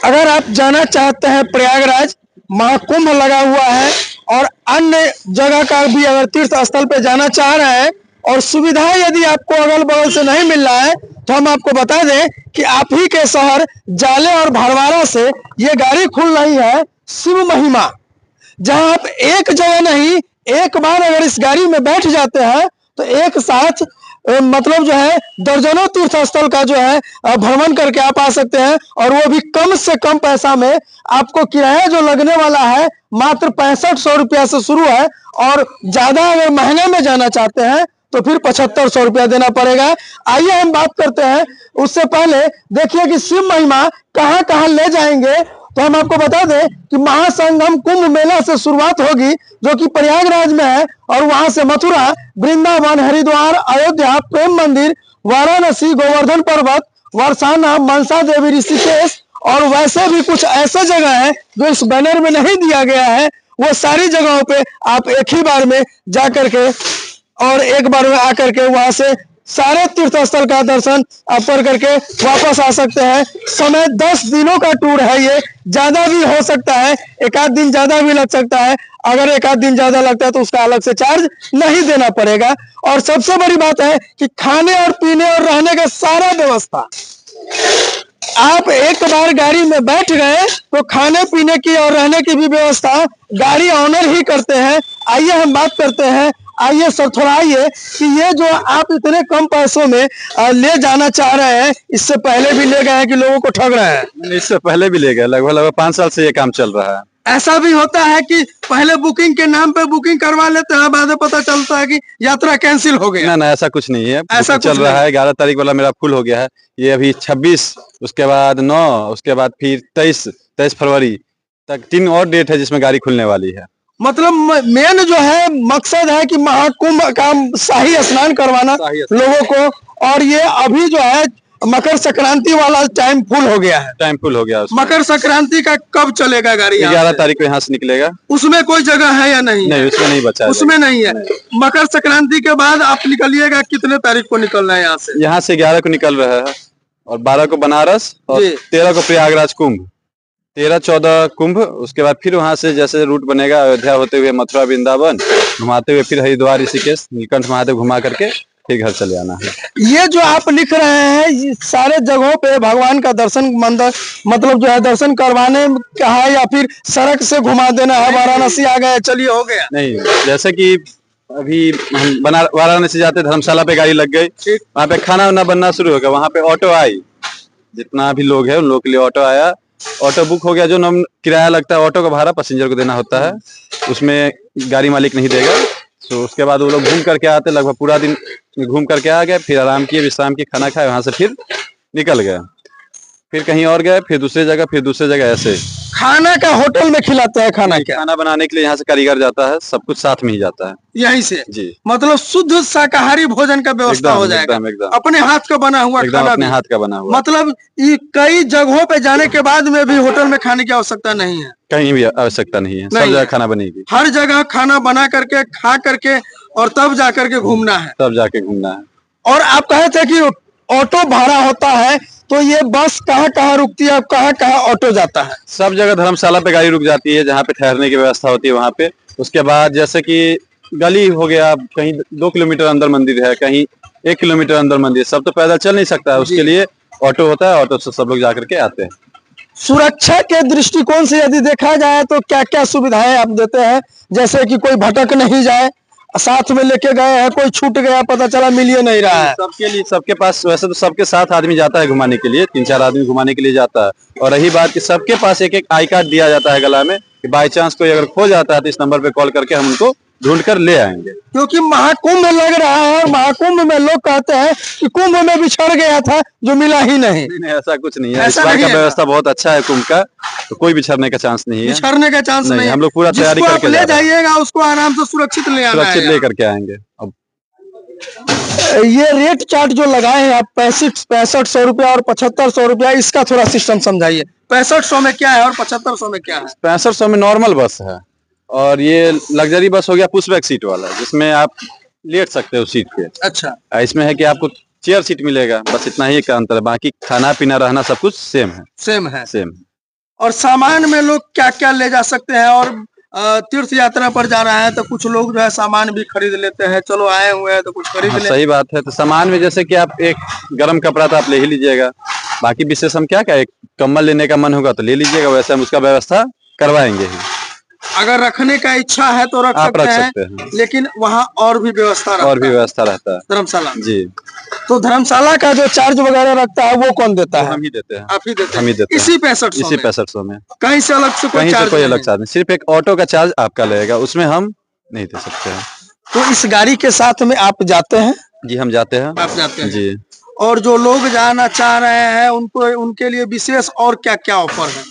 अगर आप जाना चाहते हैं प्रयागराज, महाकुंभ लगा हुआ है और अन्य जगह का भी अगर तीर्थ स्थल पे जाना चाह रहे हैं और सुविधाएं यदि आपको अगल बगल से नहीं मिल रहा है तो हम आपको बता दें कि आप ही के शहर जाले और भड़वारा से ये गाड़ी खुल रही है शिव महिमा, जहां आप एक जगह नहीं एक बार अगर इस गाड़ी में बैठ जाते हैं तो एक साथ मतलब जो है दर्जनों तीर्थ स्थल का जो है भ्रमण करके आप आ सकते हैं, और वो भी कम से कम पैसा में। आपको किराया जो लगने वाला है मात्र 6500 रुपया से शुरू है, और ज्यादा अगर महंगे में जाना चाहते हैं तो फिर 7500 रुपया देना पड़ेगा। आइए हम बात करते हैं, उससे पहले देखिए कि शिव महिमा कहाँ कहाँ ले जाएंगे। तो हम आपको बता दें कि महासंगम कुंभ मेला से शुरुआत होगी जो कि प्रयागराज में है, और वहां से मथुरा, वृंदावन, हरिद्वार, अयोध्या, प्रेम मंदिर, वाराणसी, गोवर्धन पर्वत, बरसाना, मनसा देवी, ऋषिकेश और वैसे भी कुछ ऐसे जगह है जो इस बैनर में नहीं दिया गया है, वो सारी जगहों पे आप एक ही बार में जा करके और एक बार में आकर के वहां से सारे तीर्थ स्थल का दर्शन आप कर करके वापस आ सकते हैं। समय 10 दिनों का टूर है, ये ज्यादा भी हो सकता है, एक आध दिन ज्यादा भी लग सकता है। अगर एक आध दिन ज्यादा लगता है तो उसका अलग से चार्ज नहीं देना पड़ेगा। और सबसे बड़ी बात है कि खाने और पीने और रहने का सारा व्यवस्था, आप एक बार गाड़ी में बैठ गए तो खाने पीने की और रहने की भी व्यवस्था गाड़ी ऑनर ही करते हैं। आइए हम बात करते हैं, आइए सर थोड़ा आइए कि ये जो आप इतने कम पैसों में ले जाना चाह रहे हैं, इससे पहले भी ले गए हैं कि लोगों को ठग रहे हैं? इससे पहले भी ले गए, लगभग 5 साल से ये काम चल रहा है। ऐसा भी होता है कि पहले बुकिंग के नाम पे बुकिंग करवा लेते हैं, बाद में पता चलता है कि यात्रा कैंसिल हो गई। ना ऐसा कुछ नहीं है, ऐसा चल रहा है। 11 तारीख वाला मेरा फुल हो गया है, ये अभी 26, उसके बाद 9, उसके बाद फिर 23 फरवरी तक 3 और डेट है जिसमें गाड़ी खुलने वाली है। मतलब मेन जो है मकसद है कि महाकुंभ का शाही स्नान करवाना लोगों को, और ये अभी जो है मकर संक्रांति वाला टाइम फुल हो गया है। टाइम फुल हो गया। मकर संक्रांति का कब चलेगा गाड़ी? 11 तारीख को यहाँ से निकलेगा। उसमें कोई जगह है या नहीं? नहीं, उसमें नहीं बचा है। उसमें नहीं है। मकर संक्रांति के बाद आप निकलिएगा, कितने तारीख को निकलना है यहाँ से? यहाँ से 11 को निकल रहा है, और 12 को बनारस, और 13 को प्रयागराज कुंभ, 13-14 कुंभ। उसके बाद फिर वहां से जैसे रूट बनेगा अयोध्या होते हुए मथुरा, वृंदावन घुमाते हुए फिर हरिद्वार, ऋषिकेश, नीलकंठ महादेव घुमा करके फिर घर चले आना है। ये जो आप लिख रहे हैं, ये सारे जगहों पे भगवान का दर्शन मतलब जो है दर्शन करवाने का है या फिर सड़क से घुमा देना है? वाराणसी आ गए, चलिए हो गया। नहीं, जैसे कि अभी हम वाराणसी जाते, धर्मशाला पे गाड़ी लग गई, वहाँ पे खाना वाना बनना शुरू हो गया, वहाँ पे ऑटो आई, जितना भी लोग है उन लोग के लिए ऑटो आया, ऑटो बुक हो गया। जो किराया लगता है ऑटो का भाड़ा पैसेंजर को देना होता है, उसमें गाड़ी मालिक नहीं देगा। तो उसके बाद वो लोग घूम करके आते, लगभग पूरा दिन घूम करके आ गए, फिर आराम किए, विश्राम किए, खाना खाए, वहां से फिर निकल गए, फिर कहीं और गए, फिर दूसरी जगह ऐसे। खाना का होटल में खिलाते हैं? खाना बनाने के लिए यहाँ से कारीगर जाता है, सब कुछ साथ में ही जाता है यहीं से जी। मतलब शुद्ध शाकाहारी भोजन का व्यवस्था हो जाएगा, एकदम अपने हाथ का बना हुआ खाना, अपने हाथ का बना हुआ। मतलब कई जगहों पे जाने के बाद में भी होटल में खाने की आवश्यकता नहीं है? कहीं भी आवश्यकता नहीं है, सब जगह खाना बनेगी। हर जगह खाना बना करके खा करके और तब जा करके घूमना है। और आप कहे थे कि ऑटो भाड़ा होता है, तो ये बस कहाँ कहाँ रुकती है, कहाँ कहाँ ऑटो जाता है? सब जगह धर्मशाला पे गाड़ी रुक जाती है, जहाँ पे ठहरने की व्यवस्था होती है वहाँ पे। उसके बाद जैसे कि गली हो गया, कहीं 2 किलोमीटर अंदर मंदिर है, कहीं 1 किलोमीटर अंदर मंदिर, सब तो पैदल चल नहीं सकता है, उसके लिए ऑटो होता है, ऑटो से सब लोग जाकर के आते हैं। सुरक्षा के दृष्टिकोण से यदि देखा जाए तो क्या क्या सुविधाएं आप देते हैं? जैसे कि कोई भटक नहीं जाए, साथ में लेके गए हैं, कोई छूट गया, पता चला मिलिए नहीं रहा है। सबके लिए, सबके पास, वैसे तो सबके साथ आदमी जाता है घुमाने के लिए, 3-4 आदमी घुमाने के लिए जाता है। और रही बात कि सबके पास एक एक आई कार्ड दिया जाता है गला में, कि बाई चांस कोई अगर खो जाता है तो इस नंबर पे कॉल करके हम उनको ढूंढ कर ले आएंगे। क्योंकि महाकुंभ लग रहा है, और महाकुंभ में लोग कहते हैं कि कुंभ में बिछड़ गया था जो मिला ही नहीं। ऐसा कुछ नहीं है, इस बार का व्यवस्था बहुत अच्छा है कुंभ का, तो कोई बिछड़ने का चांस नहीं है। बिछड़ने का चांस नहीं, हम लोग पूरा तैयारी करके ले जाइएगा, उसको आराम से सुरक्षित ले करके आएंगे। अब ये रेट चार्ट जो लगाए हैं आप, 6500 रुपया और 7500 रुपया, इसका थोड़ा सिस्टम समझाइए। 6500 में क्या है और 7500 में क्या है? 6500 में नॉर्मल बस है, और ये लग्जरी बस हो गया पुश बैक सीट वाला, जिसमें आप लेट सकते हो सीट पे। अच्छा। इसमें है कि आपको चेयर सीट मिलेगा, बस इतना ही का अंतर है, बाकी खाना पीना रहना सब कुछ सेम है। सेम है। और सामान में लोग क्या क्या ले जा सकते हैं? और तीर्थ यात्रा पर जा रहे हैं तो कुछ लोग जो है सामान भी खरीद लेते हैं, चलो आए हुए हैं तो कुछ खरीद ले। सही बात है। तो सामान में जैसे कि आप एक गर्म कपड़ा तो आप ले ही लीजिएगा, बाकी विशेष हम क्या एक कम्बल लेने का मन होगा तो ले लीजिएगा, वैसे हम उसका व्यवस्था करवाएंगे ही। अगर रखने का इच्छा है तो रख सकते हैं, लेकिन वहाँ और भी व्यवस्था रहता है धर्मशाला जी। तो धर्मशाला का जो चार्ज वगैरह रखता है वो कौन देता है? हम ही देते हैं। आप ही देते हैं? हम ही देते हैं। इसी 6500 में कहीं से अलग से कोई अलग चार्ज नहीं, सिर्फ एक ऑटो का चार्ज आपका लगेगा, उसमें हम नहीं दे सकते हैं। तो इस गाड़ी के साथ में आप जाते हैं? जी हम जाते हैं। आप जाते हैं जी। और जो लोग जाना चाह रहे हैं उनको उनके लिए विशेष और क्या क्या ऑफर है?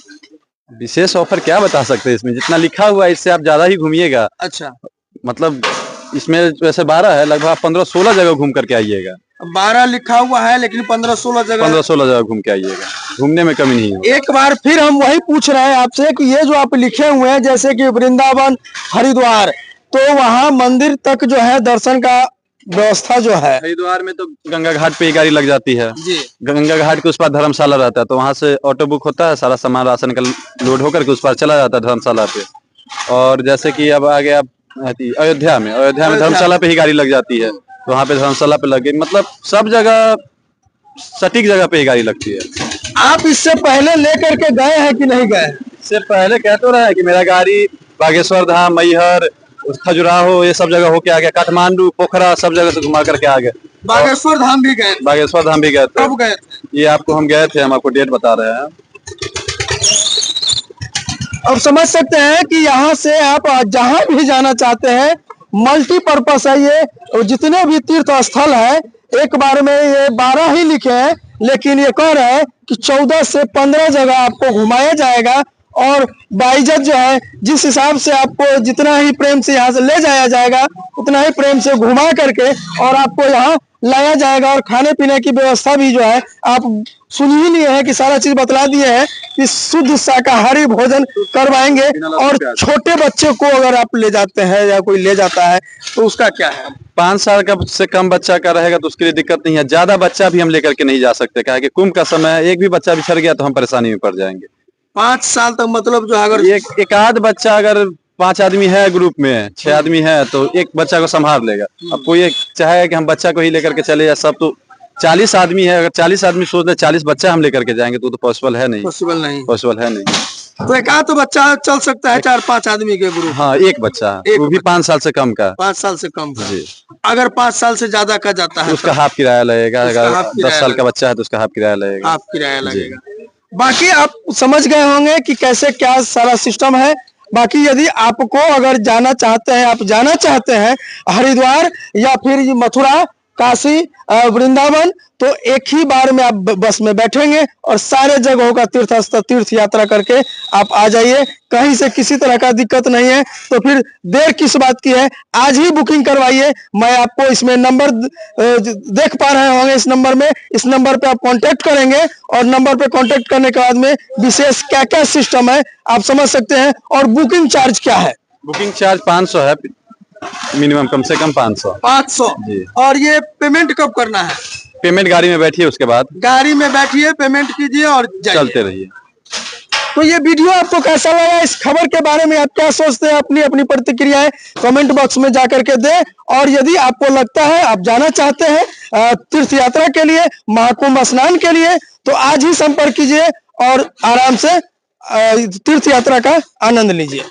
विशेष ऑफर क्या बता सकते हैं इसमें, जितना लिखा हुआ है इससे आप ज्यादा ही घूमिएगा। अच्छा, मतलब इसमें वैसे 12 है, लगभग 15-16 जगह घूम करके आइएगा। 12 लिखा हुआ है लेकिन 15-16 जगह घूम के आइएगा, घूमने में कमी नहीं है। एक बार फिर हम वही पूछ रहे हैं आपसे कि ये जो आप लिखे हुए हैं जैसे कि वृंदावन, हरिद्वार, तो वहाँ मंदिर तक जो है दर्शन का व्यवस्था जो है, हरिद्वार में तो गंगा घाट पे ही गाड़ी लग जाती है जी। गंगा घाट के उस पार धर्मशाला रहता है, तो वहाँ से ऑटो बुक होता है, सारा सामान राशन का लोड होकर के उस पार चला जाता है धर्मशाला पे। और जैसे कि अब आगे आप अयोध्या में धर्मशाला पे ही गाड़ी लग जाती है, तो वहाँ पे धर्मशाला पे लगे, मतलब सब जगह सटीक जगह पे ही गाड़ी लगती है। आप इससे पहले लेकर के गए हैं कि नहीं गए? इससे पहले कह तो रहा है कि मेरा गाड़ी बागेश्वर धाम, मैहर, खजुराहो, ये सब जगह होके आ गया, काठमांडू, पोखरा, सब जगह से घुमा करके आ गए। बागेश्वर धाम भी गए? बागेश्वर धाम भी गए थे। कब गए थे? ये आपको हम गए थे, हम आपको डेट बता रहे हैं। अब समझ सकते हैं कि यहाँ से आप जहाँ भी जाना चाहते हैं, मल्टीपर्पस है ये। जितने भी तीर्थ स्थल है एक बार में ये 12 ही लिखे हैं, लेकिन ये कह रहे हैं कि 14 से 15 जगह आपको घुमाया जाएगा। और बाइज्जत जो है, जिस हिसाब से आपको जितना ही प्रेम से यहाँ से ले जाया जाएगा उतना ही प्रेम से घुमा करके और आपको यहाँ लाया जाएगा। और खाने पीने की व्यवस्था भी जो है आप सुन ही लिए हैं कि सारा चीज बतला दिए हैं कि शुद्ध शाकाहारी भोजन करवाएंगे। और छोटे बच्चे को अगर आप ले जाते हैं या कोई ले जाता है तो उसका क्या है? 5 साल का से कम बच्चा का रहेगा तो उसके लिए दिक्कत नहीं है। ज्यादा बच्चा भी हम लेकर के नहीं जा सकते, क्या है कि कुंभ का समय, एक भी बच्चा बिछड़ गया तो हम परेशानी में पड़ जाएंगे। 5 साल तक मतलब जो अगर एक आध बच्चा, अगर 5 आदमी है ग्रुप में, 6 आदमी है तो एक बच्चा को संभाल लेगा। अब कोई एक चाहेगा कि हम बच्चा को ही लेकर के चले, या सब तो 40 आदमी है, अगर 40 आदमी सोच ले 40 बच्चा हम लेकर के जाएंगे तो पॉसिबल है नहीं। पॉसिबल है नहीं। तो एक आध तो बच्चा चल सकता है 4-5 आदमी के ग्रुप। हाँ, एक बच्चा, वो भी 5 साल से कम का। 5 साल से कम का जी। अगर 5 साल से ज्यादा का जाता है तो उसका हाफ किराया लगेगा। अगर 10 साल का बच्चा है तो उसका हाफ किराया लगेगा। हाफ किराया लगेगा। बाकी आप समझ गए होंगे कि कैसे क्या सारा सिस्टम है। बाकी यदि आपको अगर जाना चाहते हैं, आप जाना चाहते हैं हरिद्वार या फिर मथुरा, काशी, वृंदावन, तो एक ही बार में आप बस में बैठेंगे और सारे जगहों का तीर्थ यात्रा करके आप आ जाइए। कहीं से किसी तरह का दिक्कत नहीं है, तो फिर देर किस बात की है, आज ही बुकिंग करवाइए। मैं आपको इसमें नंबर देख पा रहे होंगे, इस नंबर में, इस नंबर पे आप कांटेक्ट करेंगे और नंबर पे कांटेक्ट करने के बाद में विशेष क्या क्या सिस्टम है आप समझ सकते हैं। और बुकिंग चार्ज क्या है? बुकिंग चार्ज 500 है मिनिमम, कम से कम 500 जी। और ये पेमेंट कब करना है? पेमेंट गाड़ी में बैठिए, उसके बाद गाड़ी में बैठिए, पेमेंट कीजिए और चलते रहिए। तो ये वीडियो आपको कैसा लगा, इस खबर के बारे में आप क्या सोचते हैं, अपनी अपनी प्रतिक्रियाएं कमेंट बॉक्स में जाकर के दें। और यदि आपको लगता है आप जाना चाहते हैं तीर्थ यात्रा के लिए, महाकुंभ स्नान के लिए, तो आज ही संपर्क कीजिए और आराम से तीर्थ यात्रा का आनंद लीजिए।